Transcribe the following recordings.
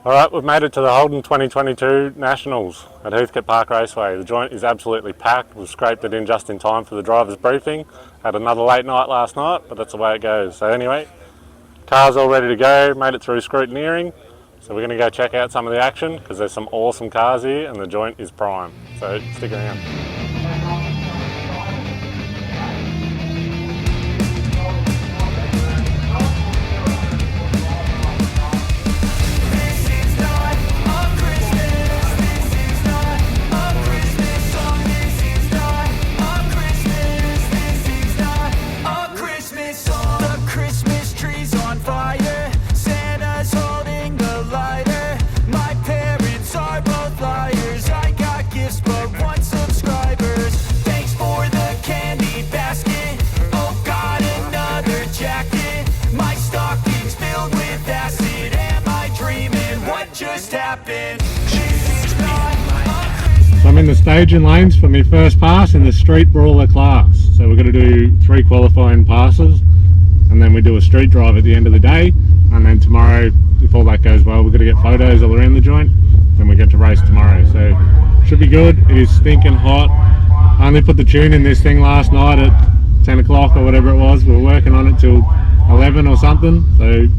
Alright, we've made it to the Holden 2022 Nationals at Heathcote Park Raceway. The joint is absolutely packed. We've scraped it in just in time for the driver's briefing. Had another late night last night, but that's the way it goes. So anyway, car's all ready to go, made it through scrutineering. So we're going to go check out some of the action because there's some awesome cars here and the joint is prime. So stick around. I'm in the staging lanes for my first pass in the street brawler class. So we're going to do 3 qualifying passes and then we do a street drive at the end of the day, and then tomorrow, if all that goes well, we're going to get photos all around the joint, then we get to race tomorrow. So should be good. It is stinking hot. I only put the tune in this thing last night at 10 o'clock or whatever it was. We were working on it till 11 or something, so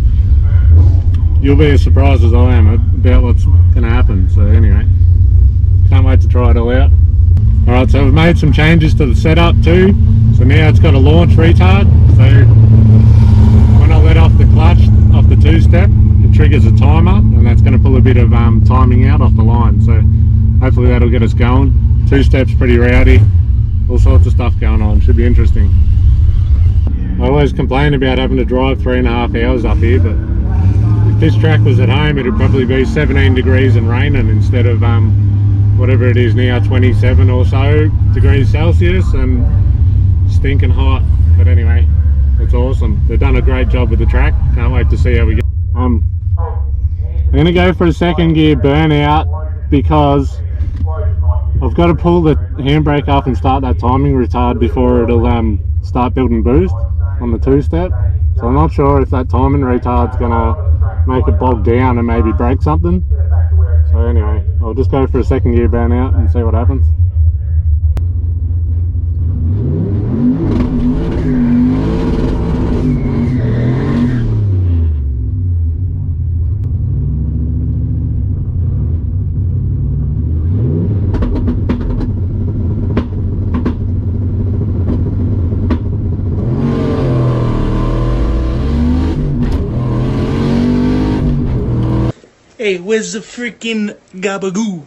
you'll be as surprised as I am about what's going to happen. So anyway, can't wait to try it all out. Alright, so we've made some changes to the setup too. So now it's got a launch retard. So when I let off the clutch off the 2-step, it triggers a timer, and that's going to pull a bit of timing out off the line. So hopefully that'll get us going. 2-step's pretty rowdy. All sorts of stuff going on. Should be interesting. I always complain about having to drive 3.5 hours up here, but if this track was at home, it'd probably be 17 degrees and raining instead of whatever it is now, 27 or so degrees Celsius and stinking hot. But anyway, it's awesome. They've done a great job with the track. Can't wait to see how we go. I'm going to go for a second gear burnout because I've got to pull the handbrake off and start that timing retard before it'll start building boost on the 2-step. So I'm not sure if that timing retard's going to make it bog down and maybe break something. So anyway, I'll just go for a second gear burnout and see what happens. Hey, where's the freaking gabagoo?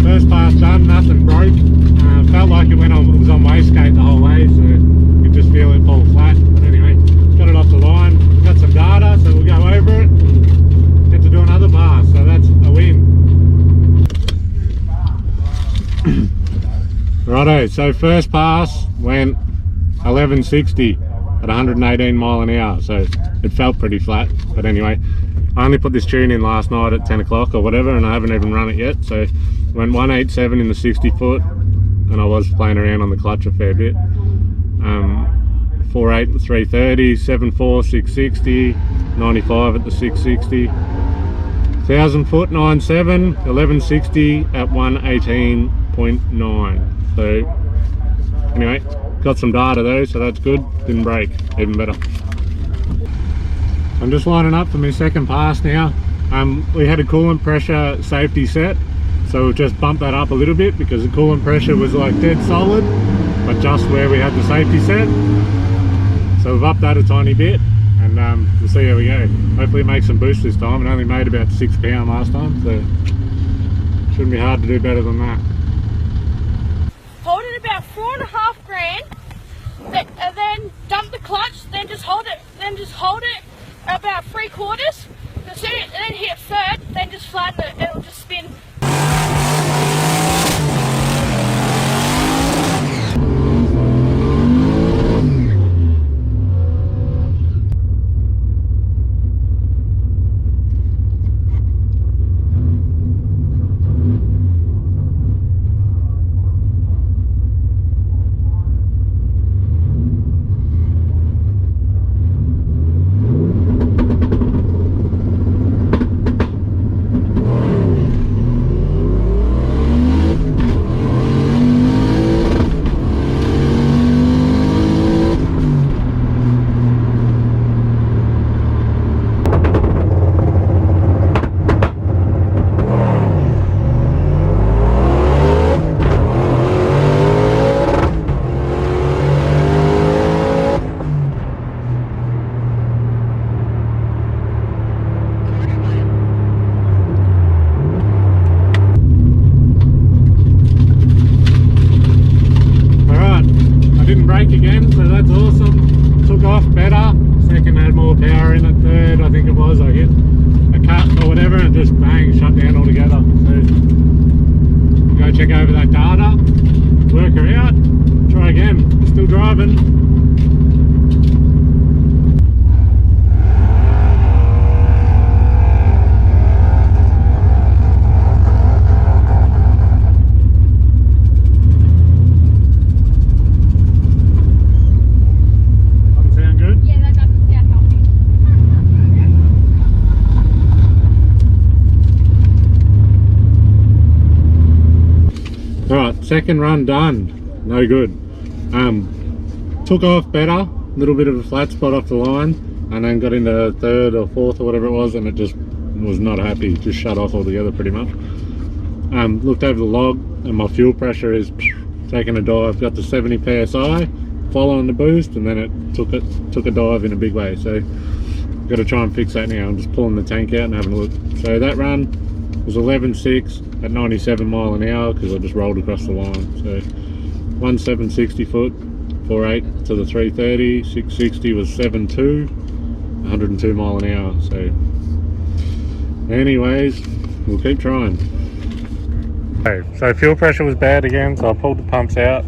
First pass done, nothing broke. Felt like it was on wastegate the whole way, so you could just feel it fall flat. But anyway, got it off the line. We've got some data, so we'll go over it and get to do another pass, so that's a win. Righto, so first pass went 1160 at 118 mile an hour, so it felt pretty flat. But anyway, I only put this tune in last night at 10 o'clock or whatever, and I haven't even run it yet. So went 187 in the 60 foot, and I was playing around on the clutch a fair bit. 48 at 330, 74 660, 95 at the 660, 1000 foot 97, 1160 at 118.9. So anyway, got some data though, so that's good. Didn't break, even better. I'm just lining up for my second pass now. We had a coolant pressure safety set, so we've just bumped that up a little bit because the coolant pressure was like dead solid, but just where we had the safety set. So we've upped that a tiny bit, and we'll see how we go. Hopefully it makes some boost this time. It only made about 6 pound last time, so shouldn't be hard to do better than that. Hold it about 4.5 grand, and then dump the clutch, then just hold it about 3/4, and then hit third, then just flatten it, it'll just spin. brake again, so that's awesome. Took off better. Second had more power in it. Third, I think it was, I hit a cut or whatever and just bang, shut down altogether. So go check over that data, work her out, try again. Still driving. Alright, second run done. No good. Took off better, a little bit of a flat spot off the line, and then got into third or fourth or whatever it was, and it just was not happy, just shut off altogether pretty much. Looked over the log, and my fuel pressure is taking a dive, got to 70 psi, following the boost, and then it took a dive in a big way. So got to try and fix that now. I'm just pulling the tank out and having a look. So that run was 11.6 at 97 mile an hour because I just rolled across the line. So 1760 foot, 4.8 to the 330, 660 was 7.2, 102 mile an hour. So anyways, we'll keep trying. Okay, so fuel pressure was bad again, so I pulled the pumps out.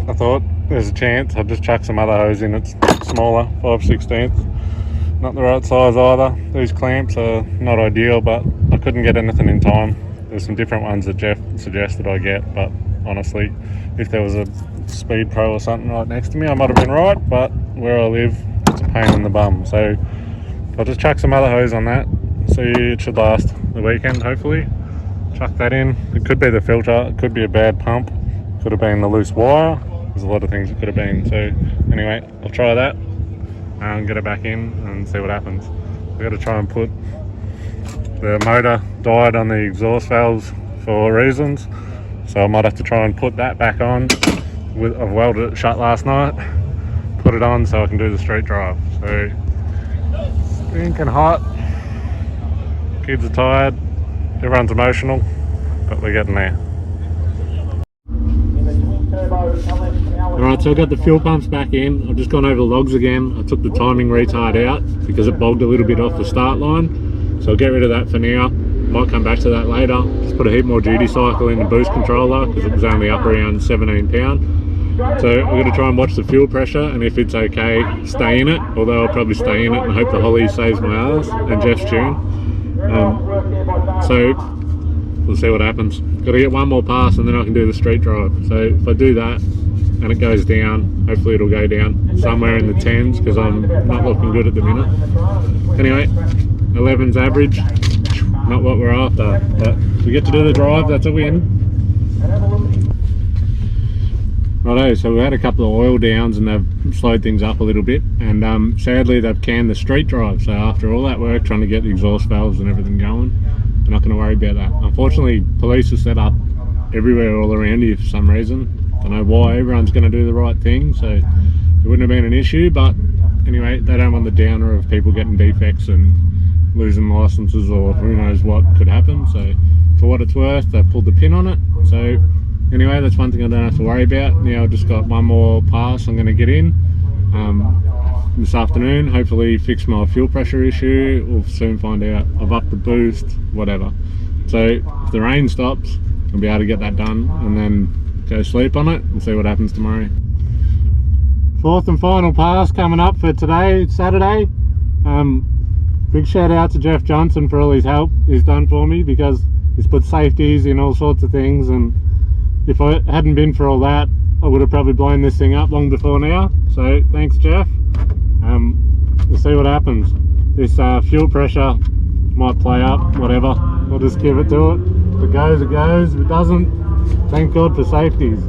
I thought there's a chance I'll just chuck some other hose in. It's smaller, 5/16. Not the right size either. These clamps are not ideal, but I couldn't get anything in time. There's some different ones that Jeff suggested I get, but honestly, if there was a Speed Pro or something right next to me, I might have been right, but where I live, it's a pain in the bum. So I'll just chuck some other hose on that. See, it should last the weekend, hopefully. Chuck that in. It could be the filter, it could be a bad pump, could have been the loose wire. There's a lot of things it could have been. So anyway, I'll try that and get it back in and see what happens. I've got to try and put the motor died on the exhaust valves for reasons, so I might have to try and put that back on. I've welded it shut last night, put it on so I can do the street drive. So stinking hot, kids are tired, everyone's emotional, but we're getting there. Alright, so I got the fuel pumps back in. I've just gone over the logs again. I took the timing retard out because it bogged a little bit off the start line. So I'll get rid of that for now. Might come back to that later. Just put a heap more duty cycle in the boost controller because it was only up around 17 pound. So I'm going to try and watch the fuel pressure, and if it's okay, stay in it. Although I'll probably stay in it and hope the Holly saves my ass and Jeff's tune. So we'll see what happens. Got to get one more pass and then I can do the street drive. So if I do that and it goes down, hopefully it'll go down somewhere in the 10s because I'm not looking good at the minute. Anyway, 11's average, not what we're after, but we get to do the drive, that's a win. Righto, so we had a couple of oil downs and they've slowed things up a little bit, and sadly they've canned the street drive. So after all that work trying to get the exhaust valves and everything going, we're not going to worry about that. Unfortunately, police are set up everywhere all around you for some reason. Don't know why. Everyone's going to do the right thing, so it wouldn't have been an issue. But anyway, they don't want the downer of people getting defects and losing licenses or who knows what could happen. So for what it's worth, they've pulled the pin on it. So anyway, that's one thing I don't have to worry about. Now I've just got one more pass I'm going to get in this afternoon. Hopefully fix my fuel pressure issue. We'll soon find out. I've upped the boost, whatever. So if the rain stops, I'll be able to get that done and then go sleep on it and see what happens tomorrow. Fourth and final pass coming up for today, Saturday. Big shout out to Jeff Johnson for all his help he's done for me, because he's put safeties in all sorts of things, and if I hadn't been for all that, I would have probably blown this thing up long before now. So thanks, Jeff. We'll see what happens. This fuel pressure might play up, whatever. We'll just give it to it. If it goes, it goes. If it doesn't, thank God for safeties.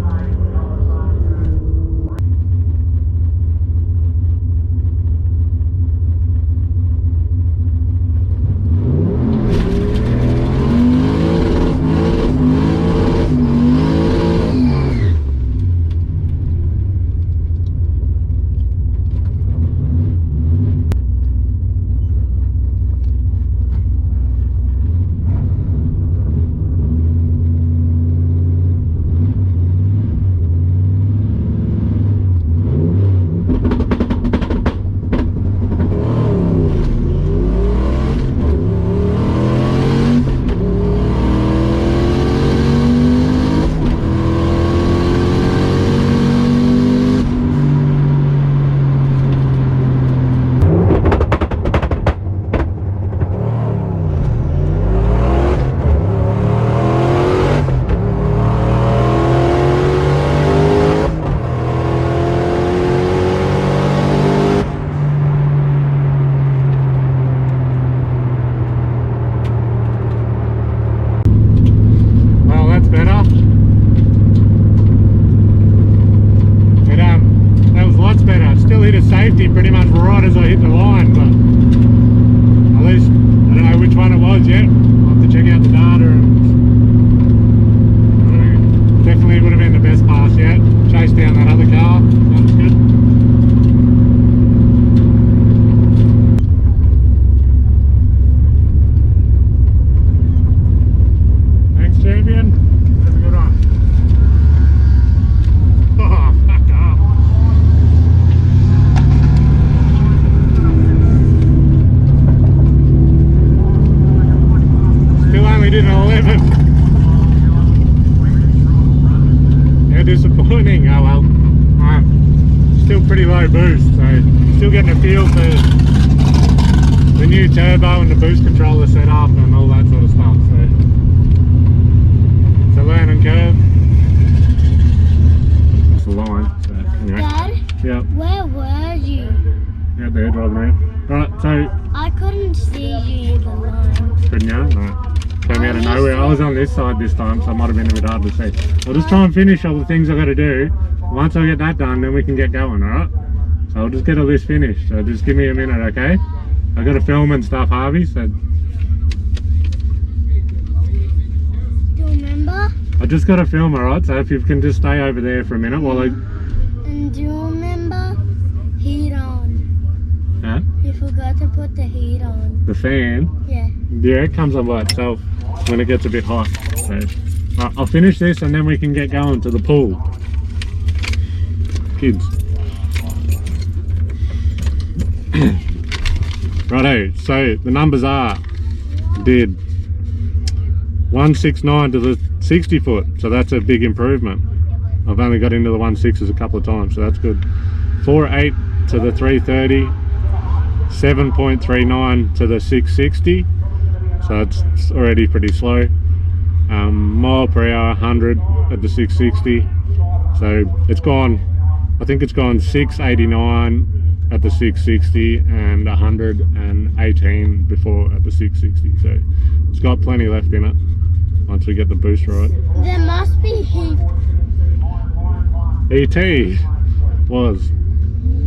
50 pretty much right as I hit the line, but at least I don't know which one it was yet. I'll have to check out the data, and definitely would have been the best pass yet. Chased down that other car, that was good. Thanks, champion. Have a good one. Oh, fuck off. Still only did an 11. How disappointing. Oh well. Still pretty low boost, so still getting a feel for the new turbo and the boost controller set up and all that sort of stuff. So it's a learning curve. That's the line. So anyway. Dad, Yeah. where were you? Out there driving around. Right, so I couldn't see you in the line. couldn't you? No. Came out of nowhere. I was on this side this time, so it might have been a bit hard to see. I'll just try and finish all the things I've got to do. Once I get that done, then we can get going, alright? So I'll just get a list finished. So just give me a minute, okay? I've got to film and stuff, Harvey, so... Do you remember? I just got to film, alright? So if you can just stay over there for a minute while I... And do you remember? Heat on. Huh? You forgot to put the heat on. The fan? Yeah. Yeah, it comes on by itself when it gets a bit hot. So I'll finish this and then we can get going to the pool. Kids. Righto, so the numbers are, did 169 to the 60 foot, so that's a big improvement. I've only got into the 1.6s a couple of times, so that's good. 4.8 to the 330, 7.39 to the 660, so it's already pretty slow. Mile per hour 100 at the 660, so it's gone, I think it's gone 689 at the 660 and 118 before at the 660, so it's got plenty left in it once we get the boost right. There must be heat. ET was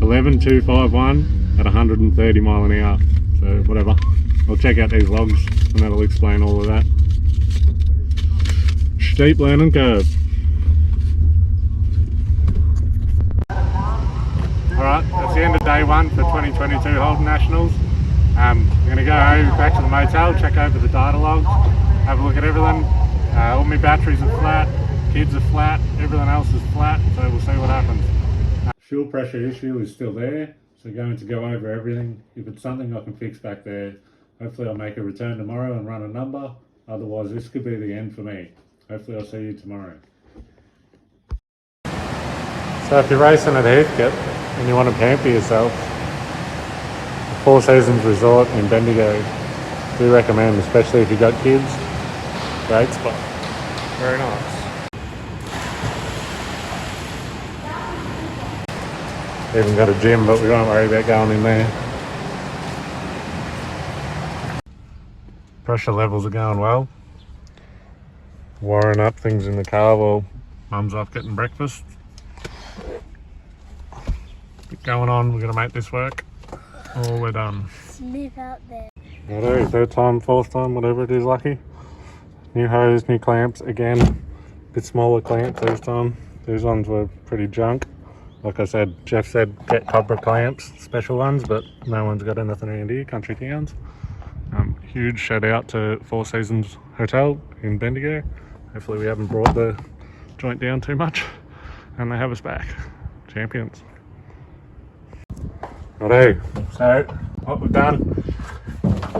11251 at 130 mile an hour, so whatever. I'll check out these logs and that'll explain all of that. Steep learning curve. Alright, that's the end of day one for 2022 Holden Nationals. We're going to go back to the motel, check over the data logs, have a look at everything. All my batteries are flat, kids are flat, everything else is flat, so we'll see what happens. Fuel pressure issue is still there, so going to go over everything. If it's something I can fix back there, hopefully I'll make a return tomorrow and run a number. Otherwise this could be the end for me. Hopefully I'll see you tomorrow. So if you're racing at Heathcote and you want to pamper yourself, the Four Seasons Resort in Bendigo, do recommend, especially if you've got kids. Great spot. Very nice. Even got a gym, but we won't worry about going in there. Pressure levels are going well. Wiring up things in the car while Mum's off getting breakfast. Keep going on, we're going to make this work. Oh, we're done. Smith out there. Righto, third time, fourth time, whatever it is, lucky. New hose, new clamps, again, bit smaller clamps this time. These ones were pretty junk. Like I said, Jeff said get Cobra clamps, special ones, but no one's got anything around here, country towns. Huge shout out to Four Seasons Hotel in Bendigo. Hopefully we haven't brought the joint down too much and they have us back. Champions. Righto, so what we've done,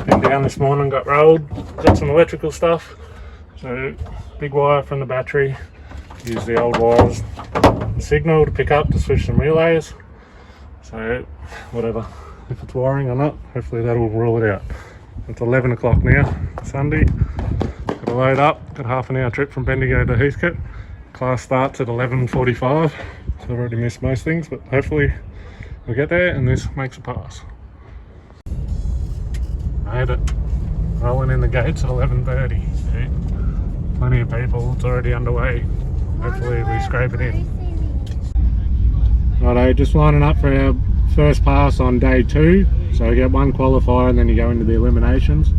been down this morning, got rolled, got some electrical stuff. So big wire from the battery, use the old wires, signal to pick up to switch some relays. So whatever, if it's wiring or not, hopefully that'll rule it out. It's 11 o'clock now, Sunday. Got to load up, got a half an hour trip from Bendigo to Heathcote. Class starts at 11:45, so I've already missed most things, but hopefully we'll get there and this makes a pass. Made it. Rolling in the gates at 11:30. See? Plenty of people, it's already underway. Hopefully we scrape it in. Righto, just lining up for our first pass on day 2, so you get one qualifier and then you go into the eliminations.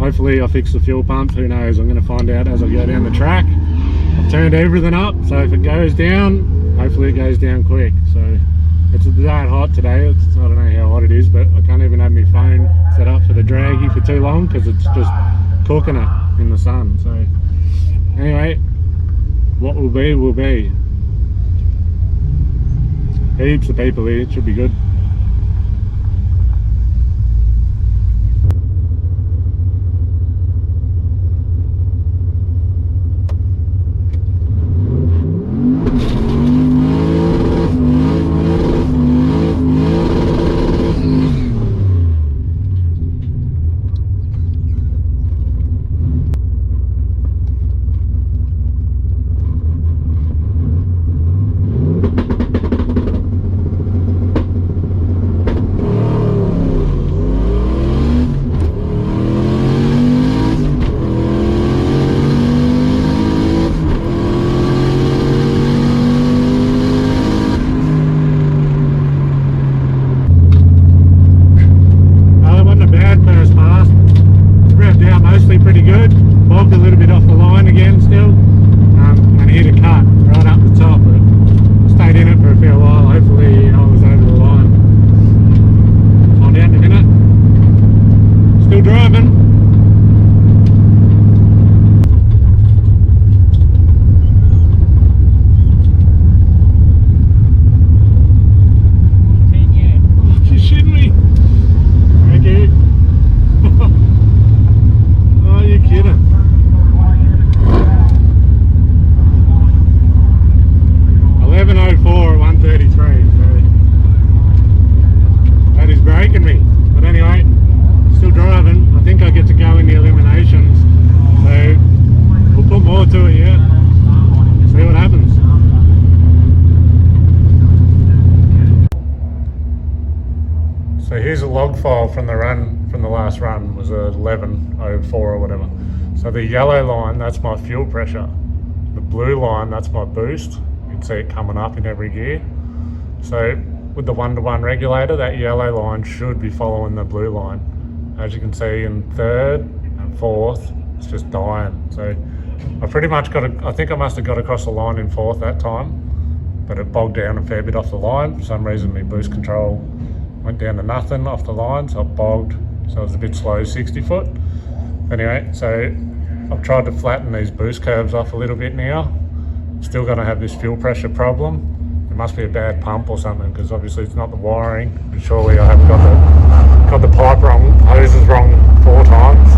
Hopefully I fix the fuel pump, who knows, I'm going to find out as I go down the track. I've turned everything up, so if it goes down, hopefully it goes down quick. So it's that hot today, I don't know how hot it is, but I can't even have my phone set up for the draggy for too long because it's just cooking it in the sun. So anyway, what will be will be. Heaps of people here, it should be good. So here's a log file from the last run, was a 11.04 or whatever. So the yellow line, that's my fuel pressure. The blue line, that's my boost. You can see it coming up in every gear. So with the 1-to-1 regulator, that yellow line should be following the blue line. As you can see in third and fourth, it's just dying. So I pretty much I think I must have got across the line in fourth that time, but it bogged down a fair bit off the line. For some reason, my boost control went down to nothing off the line, so it bogged, so it was a bit slow 60 foot. Anyway, so I've tried to flatten these boost curves off a little bit now. Still going to have this fuel pressure problem. It must be a bad pump or something, because obviously it's not the wiring, and surely I haven't got the pipe wrong, hoses wrong 4 times.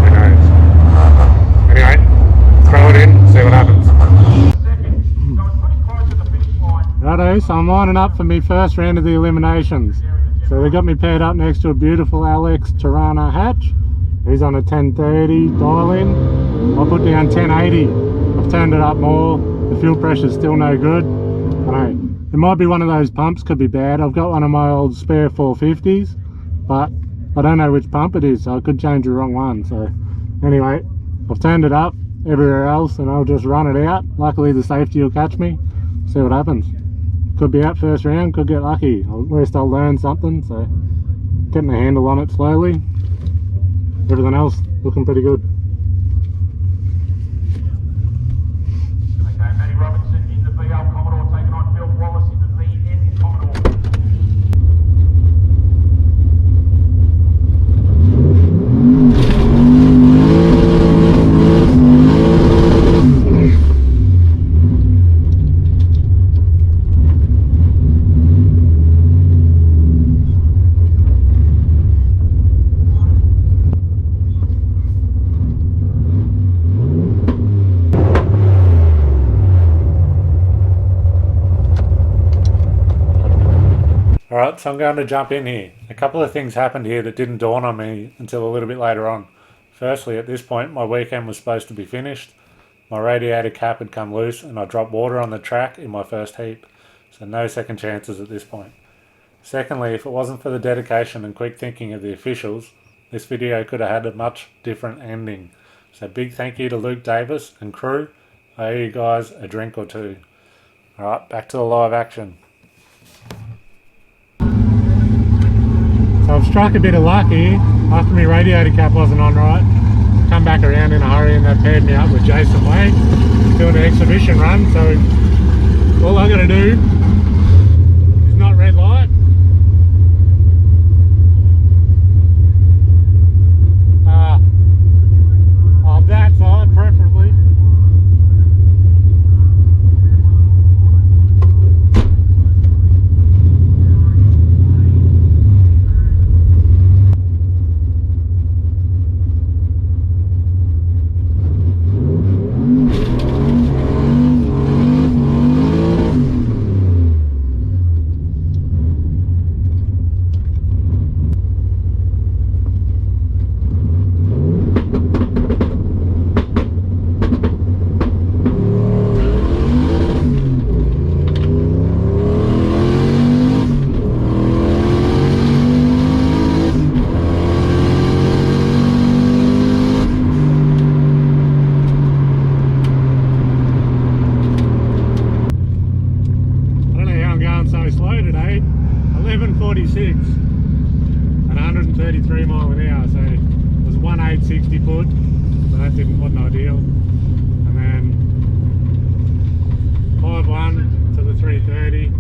Who knows? Anyway, throw it in, see what happens. Righto, so I'm lining up for my first round of the eliminations. So they got me paired up next to a beautiful Alex Tirana hatch. He's on a 1030 dial in. I'll put down 1080. I've turned it up more. The fuel pressure's still no good. I know it might be one of those pumps, could be bad. I've got one of my old spare 450s, but I don't know which pump it is, so I could change the wrong one. So anyway, I've turned it up everywhere else and I'll just run it out. Luckily the safety will catch me. See what happens. Could be out first round, could get lucky. At least I'll learn something, so getting a handle on it slowly. Everything else looking pretty good. Okay, Matty Robinson in the BL Commodore taking on Bill Wallace in the VN Commodore. Alright, so I'm going to jump in here. A couple of things happened here that didn't dawn on me until a little bit later on. Firstly, at this point, my weekend was supposed to be finished. My radiator cap had come loose and I dropped water on the track in my first heat. So no second chances at this point. Secondly, if it wasn't for the dedication and quick thinking of the officials, this video could have had a much different ending. So big thank you to Luke Davis and crew. I owe you guys a drink or two. Alright, back to the live action. So I've struck a bit of luck here. After my radiator cap wasn't on right, come back around in a hurry and they paired me up with Jason Wade doing an exhibition run. So all I got to do is not red light. On that side preferably. So slow today, 11:46 at 133 mile an hour, so it was 1860 foot, so that wasn't ideal. And then 5.1 to the 330,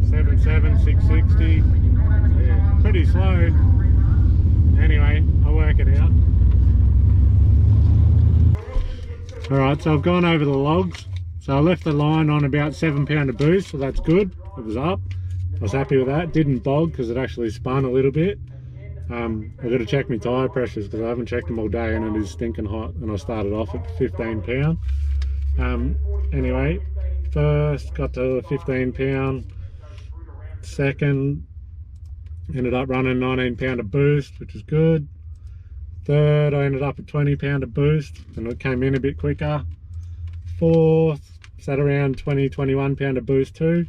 7.7, 660, so yeah, pretty slow. Anyway, I'll work it out. Alright, so I've gone over the logs. So I left the line on about 7 pound of boost, so that's good. It was up. I was happy with that. Didn't bog because it actually spun a little bit. I've got to check my tyre pressures because I haven't checked them all day and it is stinking hot. And I started off at 15 pound. Anyway, first got to 15 pound. Second, ended up running 19 pound of boost, which is good. Third, I ended up at 20 pound of boost and it came in a bit quicker. Fourth, sat around 21 pound of boost too,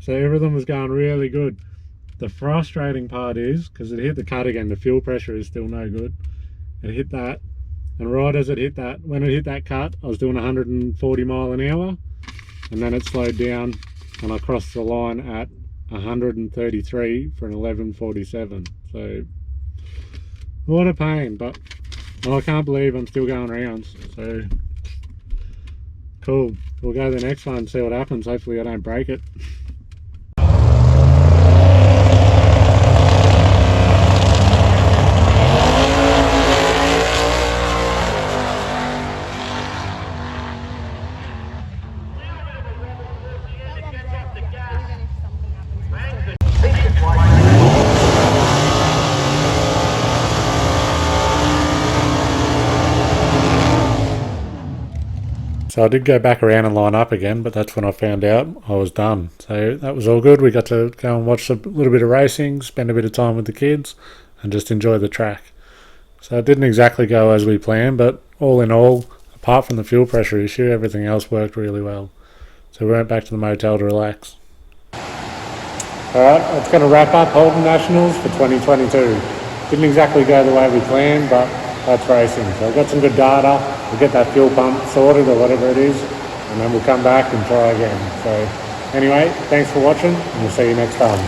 so everything was going really good. The frustrating part is because it hit the cut again, the fuel pressure is still no good. It hit that, and right as it hit that, when it hit that cut, I was doing 140 mile an hour, and then it slowed down and I crossed the line at 133 for an 11:47. So what a pain, but well, I can't believe I'm still going rounds. So cool. We'll go to the next one and see what happens. Hopefully I don't break it. So I did go back around and line up again, but that's when I found out I was done. So that was all good. We got to go and watch a little bit of racing, spend a bit of time with the kids, and just enjoy the track. So it didn't exactly go as we planned, but all in all, apart from the fuel pressure issue, everything else worked really well. So we went back to the motel to relax. Alright, that's going to wrap up Holden Nationals for 2022. Didn't exactly go the way we planned, but that's racing. So I've got some good data. We'll get that fuel pump sorted or whatever it is, and then we'll come back and try again. So anyway, thanks for watching, and we'll see you next time.